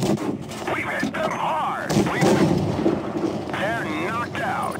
We've hit them hard. They're knocked out.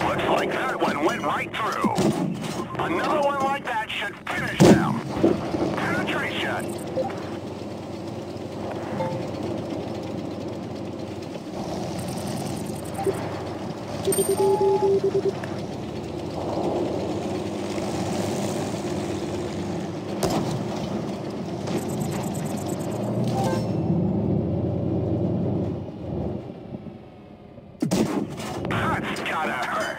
Looks like that one went right through. Another one like that should finish them. Penetration. That's gotta hurt.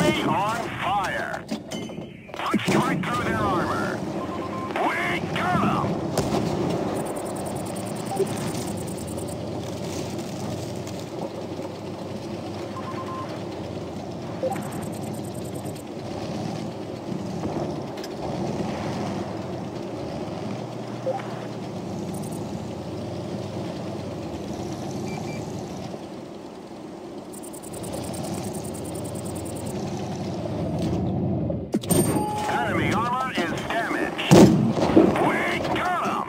Enemy on fire. Punched right through their armor. We got 'em. Enemy armor is damaged. We got 'em.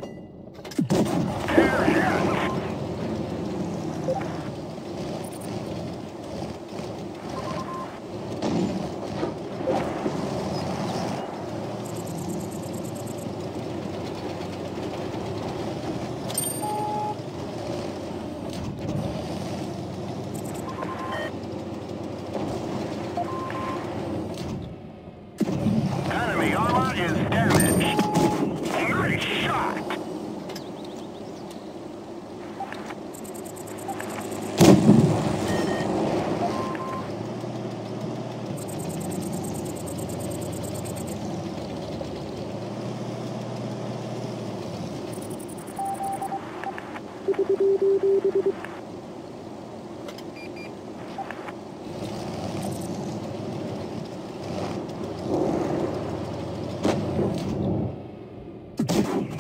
They're hit. Enemy armor is damaged. Nice shot.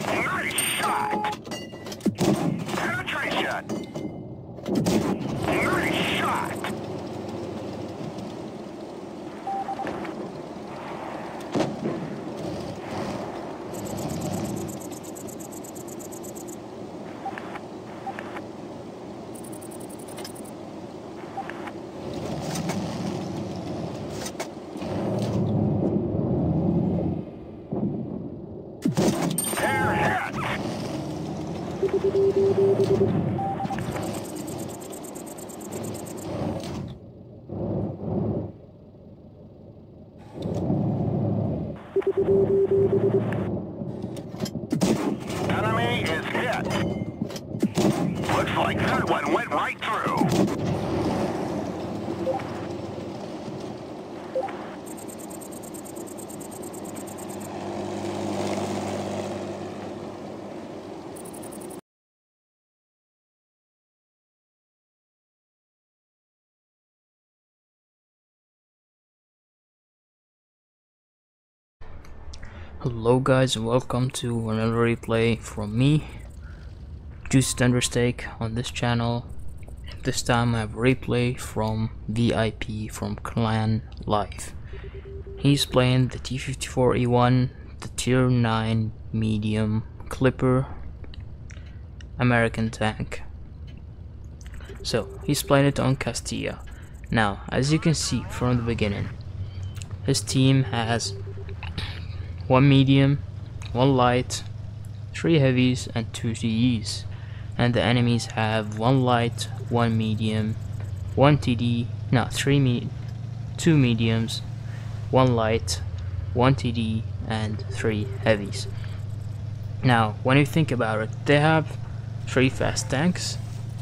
Nice shot. Penetration. Nice shot. They're hit. Enemy is hit. Looks like that one went right through. Hello guys and welcome to another replay from me, Juicy Thundersteak, on this channel. This time I have a replay from VIP from Clan Life. He's playing the T54E1, the tier 9 medium clipper American tank. So he's playing it on Castilla, Now, as you can see from the beginning, his team has 1 medium, 1 light, 3 heavies, and 2 TDs. And the enemies have 1 light, 1 medium, 1 TD, no, 2 mediums, 1 light, 1 TD, and 3 heavies. Now, when you think about it, they have 3 fast tanks,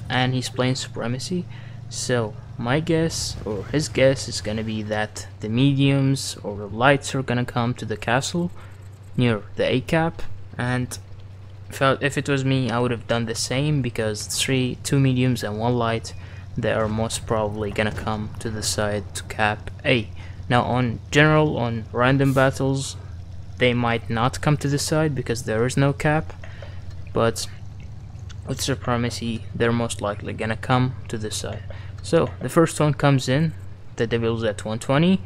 and he's playing Supremacy, so my guess, or his guess, is gonna be that the mediums or the lights are gonna come to the castle near the A cap, and if it was me, I would have done the same, because 2 mediums and 1 light, they are most probably gonna come to the side to cap A. Now on random battles, they might not come to the side because there is no cap, but with Supremacy, they're most likely gonna come to this side. So the first one comes in, the Devil's at 120,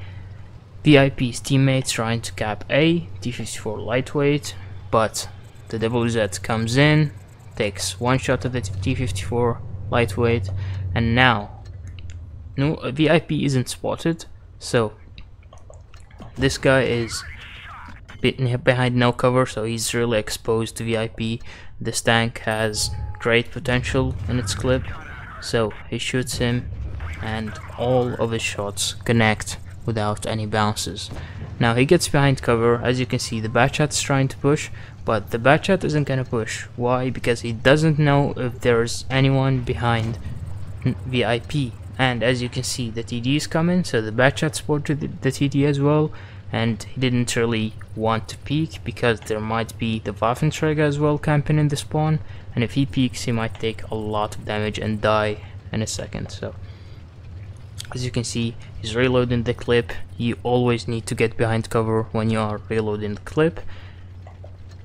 VIP's teammates trying to cap A, T54 lightweight, but the Devil's at comes in, takes 1 shot at the T54 lightweight, and now no VIP isn't spotted, so this guy is behind no cover, so he's really exposed to VIP. This tank has great potential in its clip, so he shoots him and all of his shots connect without any bounces. Now he gets behind cover. As you can see, the Batchat's trying to push, but the Batchat isn't gonna push. Why? Because he doesn't know if there's anyone behind VIP, and as you can see, the TD is coming, so the Batchat spotted the TD as well, and he didn't really want to peek because there might be the Waffenträger as well camping in the spawn, and if he peeks, he might take a lot of damage and die in a second. So as you can see, he's reloading the clip. You always need to get behind cover when you are reloading the clip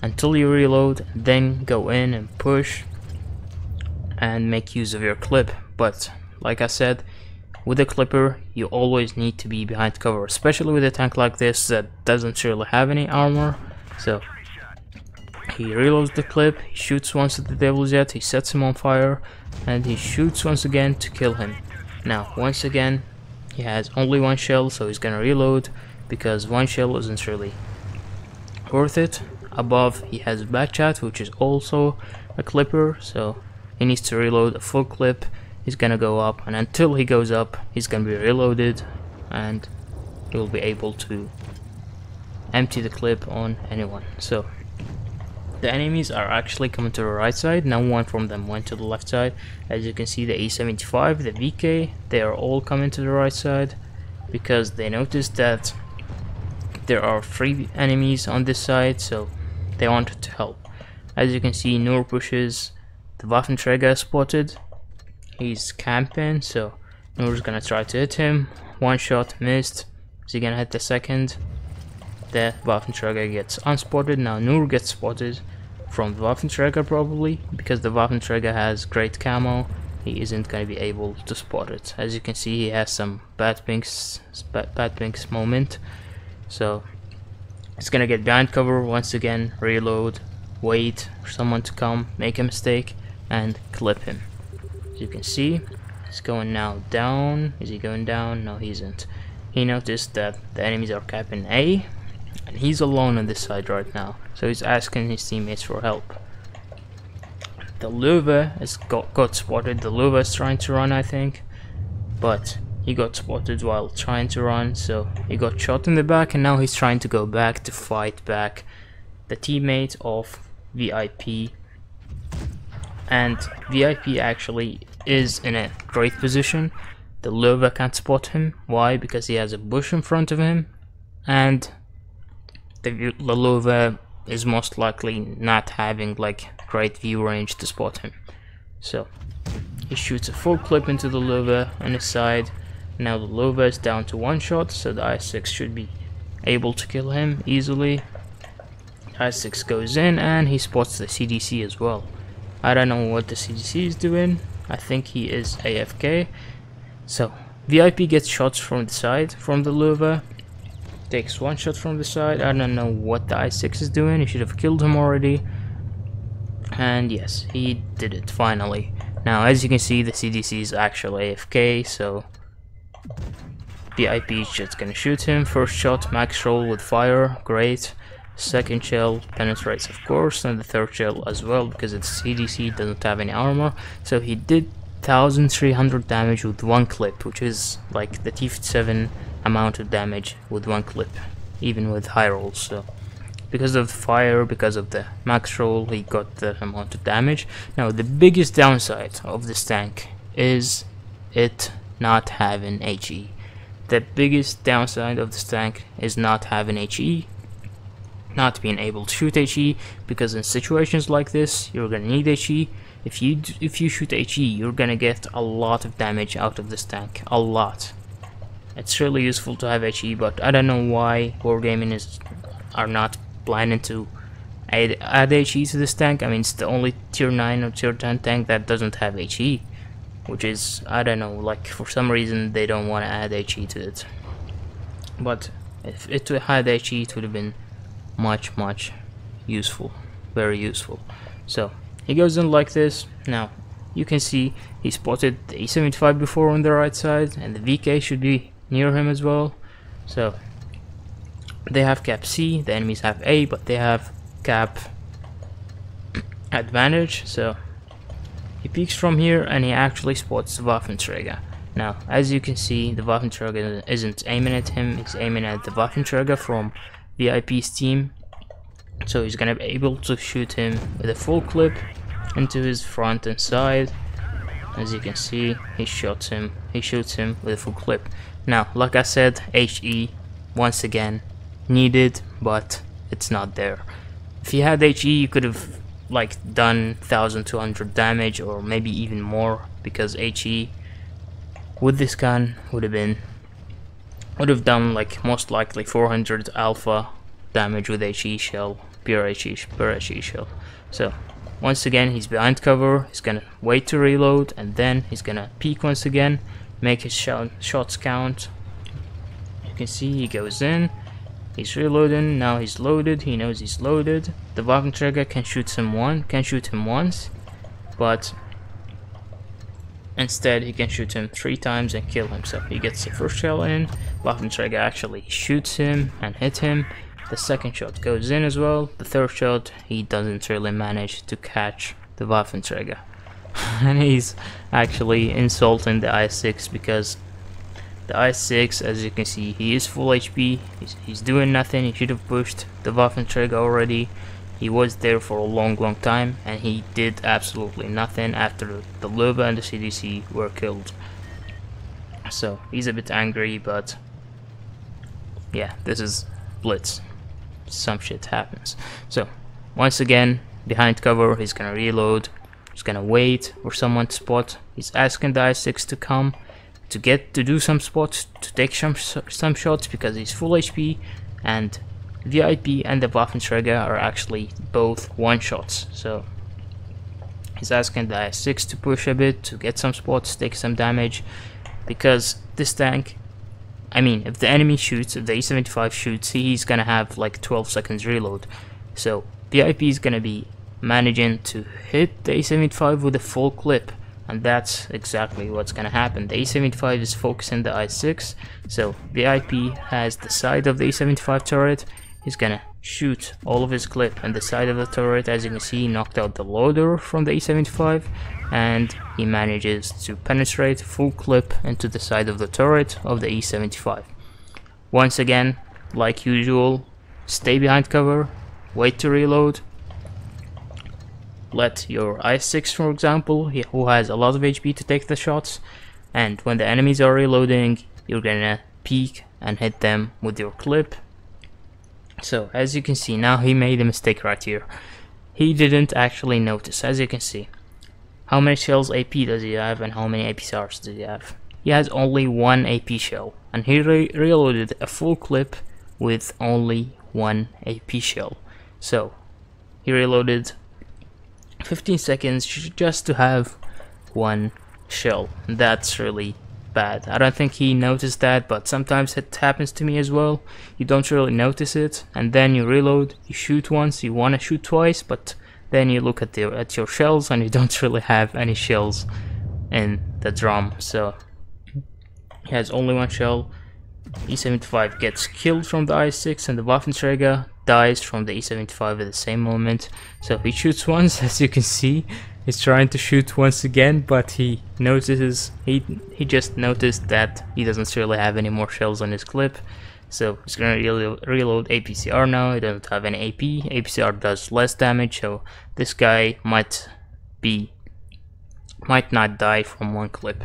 until you reload, then go in and push and make use of your clip. But like I said, with a clipper, you always need to be behind cover, especially with a tank like this that doesn't really have any armor. So he reloads the clip, he shoots once at the Devil's Jet, he sets him on fire, and he shoots once again to kill him. Now once again, he has only 1 shell, so he's gonna reload because 1 shell isn't really worth it. Above he has a Batchat, which is also a clipper, so he needs to reload a full clip. He's gonna go up, and until he goes up, he's gonna be reloaded, and he will be able to empty the clip on anyone. So the enemies are actually coming to the right side. No one from them went to the left side. As you can see, the A75, the VK, they are all coming to the right side because they noticed that there are 3 enemies on this side, so they wanted to help. As you can see, Noor pushes, the Waffenträger spotted. He's camping, so Noor's gonna try to hit him. 1 shot missed. Is he gonna hit the second? The Waffenträger gets unspotted. Now Noor gets spotted from the Waffenträger, probably because the Waffenträger has great camo. He isn't gonna be able to spot it. As you can see, he has some bad pinks moment. So he's gonna get behind cover once again, reload, wait for someone to come, make a mistake, and clip him. As you can see, he's going now down. Is he going down? No, he isn't. He noticed that the enemies are capping A, and he's alone on this side right now, so he's asking his teammates for help. The Löwe has got spotted. The Löwe is trying to run, I think, but he got spotted while trying to run, so he got shot in the back, and now he's trying to go back to fight back the teammate of VIP. And VIP actually is in a great position. The Löwe can't spot him. Why? Because he has a bush in front of him, and the Löwe is most likely not having like great view range to spot him. So he shoots a full clip into the Löwe on his side. Now the Löwe is down to 1 shot, so the I6 should be able to kill him easily. I6 goes in and he spots the CDC as well. I don't know what the CDC is doing. I think he is AFK. So VIP gets shots from the side from the Löwe. Takes 1 shot from the side. I don't know what the I6 is doing. He should have killed him already. And yes, he did it finally. Now as you can see, the CDC is actually AFK, so VIP is just gonna shoot him. First shot, max roll with fire, great. Second shell penetrates, of course, and the third shell as well, because it's CDC, doesn't have any armor. So he did 1300 damage with one clip, which is like the T57 amount of damage with one clip, even with high rolls. So because of the fire, because of the max roll, he got that amount of damage. Now the biggest downside of this tank is it not having HE. The biggest downside of this tank is not having HE, not being able to shoot HE, because in situations like this you're gonna need HE. If you shoot HE, you're gonna get a lot of damage out of this tank, a lot. It's really useful to have HE, but I don't know why Wargaming are not planning to add HE to this tank. I mean, it's the only tier 9 or tier 10 tank that doesn't have HE, which is, I don't know, like for some reason they don't want to add HE to it. But if it had HE, it would have been much useful, very useful. So he goes in like this. Now you can see he spotted the A75 before on the right side, and the VK should be near him as well. So they have cap C, the enemies have A, but they have cap advantage. So he peeks from here and he actually spots the Waffenträger. Now as you can see, the Waffenträger isn't aiming at him, he's aiming at the Waffenträger from VIP's team. So he's gonna be able to shoot him with a full clip into his front and side. As you can see, he shoots him with a full clip. Now like I said, HE once again needed, but it's not there. If you had HE, you could have like done 1200 damage or maybe even more, because HE with this gun would have done like most likely 400 alpha damage with HE shell, pure HE shell. So once again he's behind cover, he's gonna wait to reload, and then he's gonna peek once again, make his shots count. You can see he goes in, he's reloading, now he's loaded, he knows he's loaded. The Waffenträger can shoot him once, but instead he can shoot him 3 times and kill him. So he gets the first shell in, Waffenträger actually shoots him and hit him. The second shot goes in as well. The third shot, he doesn't really manage to catch the Waffenträger. And he's actually insulting the I6, because the I6, as you can see, he is full HP, he's doing nothing. He should have pushed the Waffenträger already. He was there for a long time, and he did absolutely nothing after the Löwe and the CDC were killed. So he's a bit angry, but yeah, this is Blitz. Some shit happens. So once again, behind cover, he's gonna reload, he's gonna wait for someone to spot. He's asking the I6 to come to do some spots, to take some shots, because he's full HP, and VIP and the Waffenträger are actually both one shots. So he's asking the I6 to push a bit, to get some spots, take some damage, because this tank, I mean, if the enemy shoots, if the A75 shoots, he's gonna have like 12 seconds reload. So VIP is gonna be managing to hit the A75 with a full clip, and that's exactly what's gonna happen. The A75 is focusing the I6, so VIP has the side of the A75 turret. He's gonna shoot all of his clip and the side of the turret. As you can see, he knocked out the loader from the A75, and he manages to penetrate full clip into the side of the turret of the A75. Once again, like usual, stay behind cover, wait to reload, let your I6, for example, who has a lot of HP, to take the shots, and when the enemies are reloading, you're gonna peek and hit them with your clip. So as you can see, now he made a mistake right here. He didn't actually notice. As you can see, how many shells AP does he have and how many APCRs does he have? He has only one AP shell, and he reloaded a full clip with only one AP shell. So he reloaded 15 seconds just to have one shell. That's really bad. I don't think he noticed that, but sometimes it happens to me as well. You don't really notice it, and then you reload, you shoot once, you want to shoot twice, but then you look at your shells and you don't really have any shells in the drum. So he has only one shell. E75 gets killed from the I6 and the Waffenträger dies from the E75 at the same moment. So he shoots once, as you can see. He's trying to shoot once again, but he notices, he just noticed that he doesn't really have any more shells on his clip. So he's gonna reload APCR now. He doesn't have any AP. APCR does less damage, so this guy might not die from one clip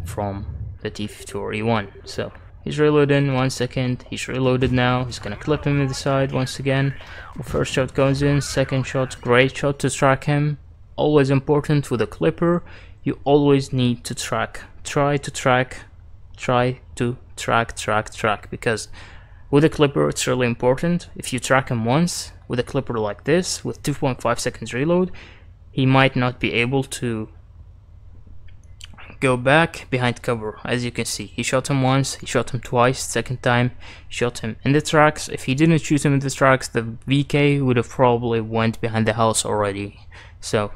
from the T54E1. So he's reloading, 1 second, he's reloaded now, he's gonna clip him in the side once again. First shot goes in, second shot, great shot to track him. Always important with a clipper, you always need to track, try to track, because with a clipper it's really important. If you track him once with a clipper like this, with 2.5 seconds reload, he might not be able to go back behind cover. As you can see, he shot him once, he shot him twice, second time he shot him in the tracks. If he didn't shoot him in the tracks, the VK would have probably went behind the house already. So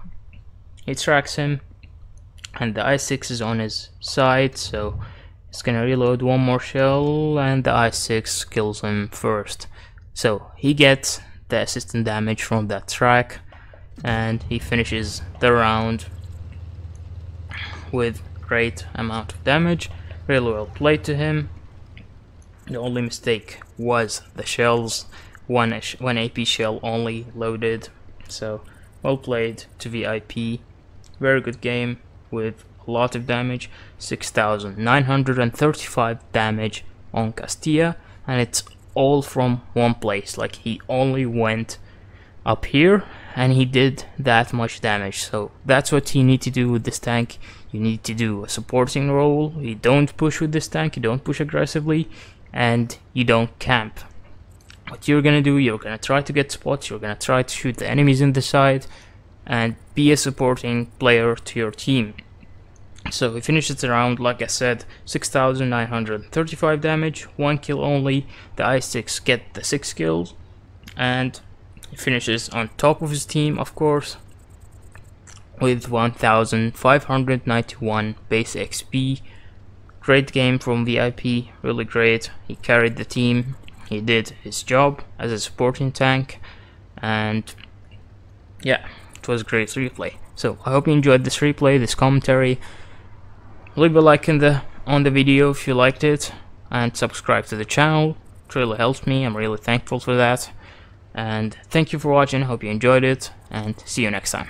he tracks him and the I6 is on his side, so he's gonna reload one more shell and the I6 kills him first. So he gets the assistant damage from that track and he finishes the round with great amount of damage. Really well played to him. The only mistake was the shells, one AP shell only loaded. So well played to VIP. Very good game with a lot of damage. 6,935 damage on Castilla, and it's all from one place. Like, he only went up here and he did that much damage. So that's what you need to do with this tank. You need to do a supporting role. You don't push with this tank, you don't push aggressively, and you don't camp. What you're gonna do, you're gonna try to get spots, you're gonna try to shoot the enemies in the side and be a supporting player to your team. So he finishes the round, like I said, 6,935 damage, 1 kill only. The I6 get the 6 kills, and he finishes on top of his team, of course, with 1,591 base XP. Great game from VIP, really great. He carried the team, he did his job as a supporting tank, and yeah, it was a great replay. So I hope you enjoyed this replay, this commentary. Leave a like on the video if you liked it, and subscribe to the channel. It really helps me, I'm really thankful for that. And thank you for watching, hope you enjoyed it, and see you next time.